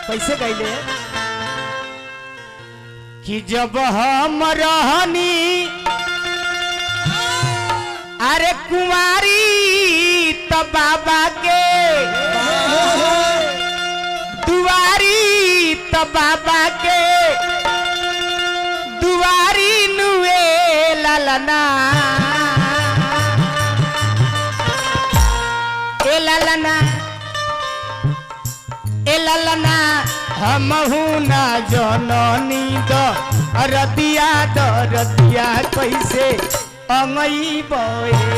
कैसे गईले कि जब हम रहनी अरे कुमारी तो बाबा के दुआरी तो बाबा के दुआरी नुए ललना ए ललना ए ललना हमहू ना जननी द रतिया कैसे अंगई बहे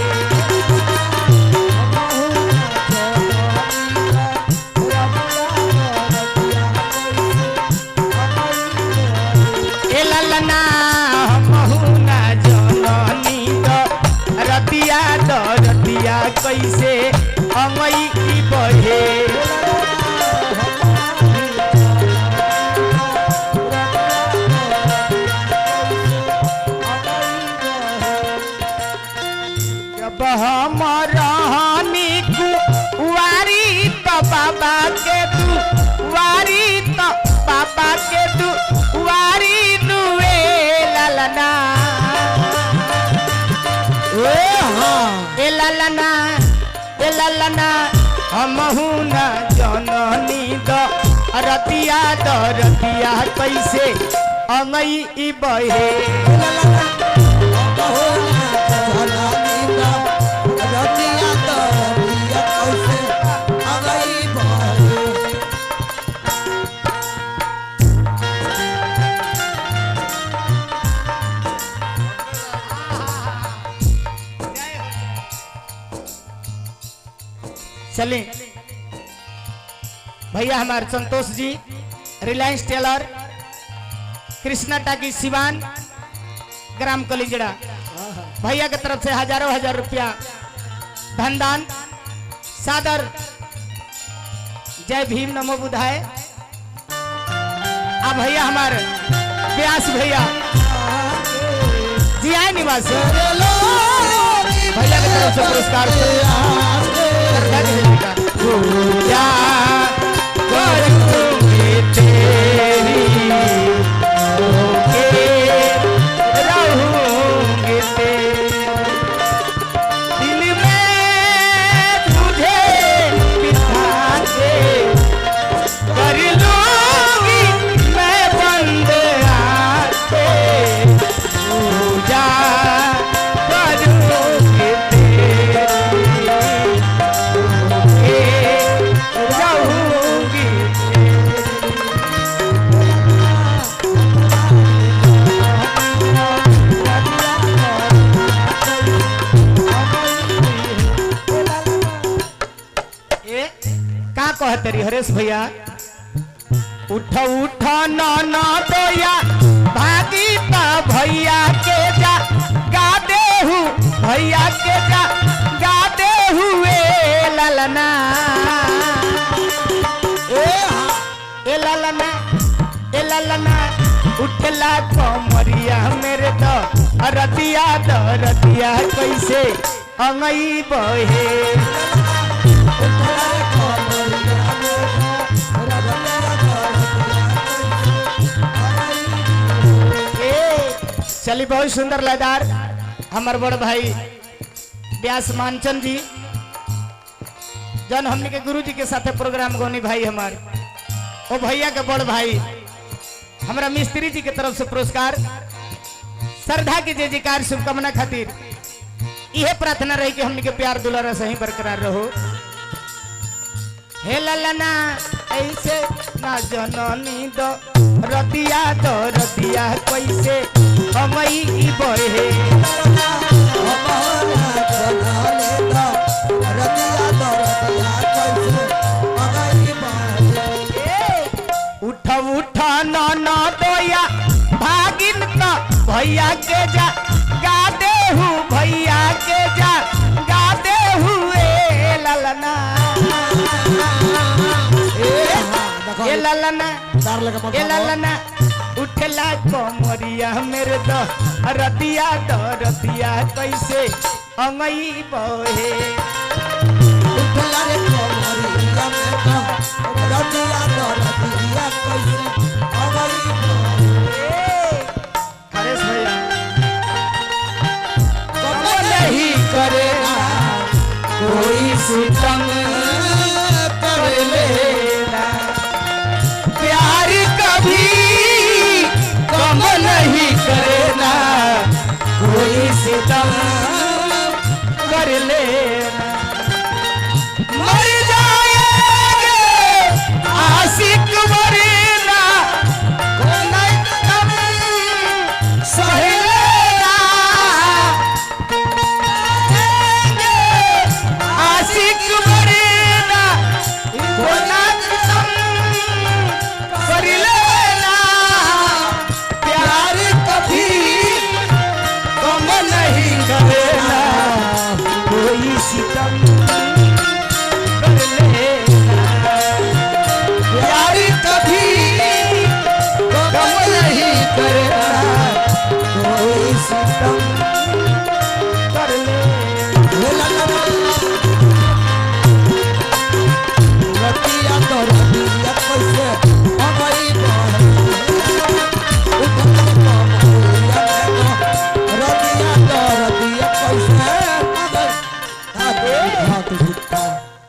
ललना हमहू ना जननी द रतिया कैसे अंगई बहे जब हम रहनी कुवारी तो बाबा के दुआरी तो बाबा के दुआरी नुए ललना ए ललना हमहू ना जननी द रतिया कैसे अंगई बहे चले भैया हमारे संतोष जी रिलायंस टेलर कृष्णा टाकी सिवान ग्राम कलिजड़ा भैया की तरफ से हजारों हजार रुपया धनदान सादर जय भीम नमो बुधाय। अब भैया हमारे व्यास भैया जी आए निवासी भैया की तरफ से पुरस्कार पूजा करूंगी तेरी रहूंगी तेरी दिल में तुझे बिठा के कर लूंगी मैं बंद आके पूजा करूंगी तेरी हरेश भैया उठ उठ न दोया भागी ता भैया के जा गादे हूँ भैया के जा गादे हुए ललना ए ललना उठला कमरिया मेरे तो रतिया कैसे अंगई बहे चली बहुत सुंदर लयदार हमार बड़ भाई व्यास मानचंद जी जन हमने के गुरु जी के साथ प्रोग्राम गोनी भाई हमार ओ भैया के बड़ भाई हमारा मिस्त्री जी के तरफ से पुरस्कार श्रद्धा की जय जयकार शुभकामना खातिर यह प्रार्थना रही कि हमने के प्यार दुलारा सही बरकरार रहो। हे ललना ऐसे ना जननी दो रतिया कैसे हमई बहे उठ उठ न दोया भागिन तो भैया के जा गादे हूँ भैया के जा गादे हुए ललना ए ललना उठला कमरिया मेरे दो रतिया कैसे अंगई बहे उठला रे कमरिया मेरे दो रतिया सितम कर लेना। मर जाएंगे आशिक मरना कोना तुम सह लेना। आशिक मरना कोना तुम कर लेना। प्यार कभी कम नहीं करेगा कोई सितम कर लेना। प्यार कभी कम नहीं करेगा कोई सितम कर लेना। रतिया तो रतिया कैसे हमारी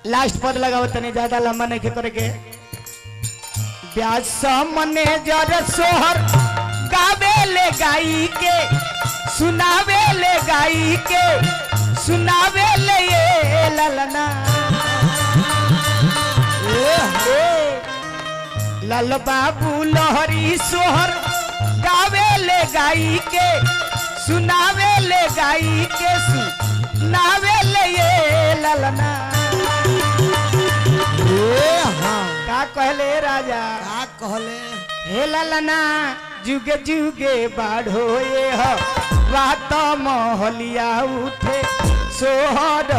लास्ट पद लगाओ तने ज्यादा लंबा नहीं करे के। ब्याज मने जर सोहर गावे ले गाई के सुनावे ले गाई के सुनावे ले ये ललना। लाल बाबू लहरी सोहर गावे ले गाई के सुनावे ले गाई के सुनावे ले ये ललना। का कहले राजा का कहले हे ललना जुगे जुगे बाढ़ो ये हो बात महलिया उठे सोहर।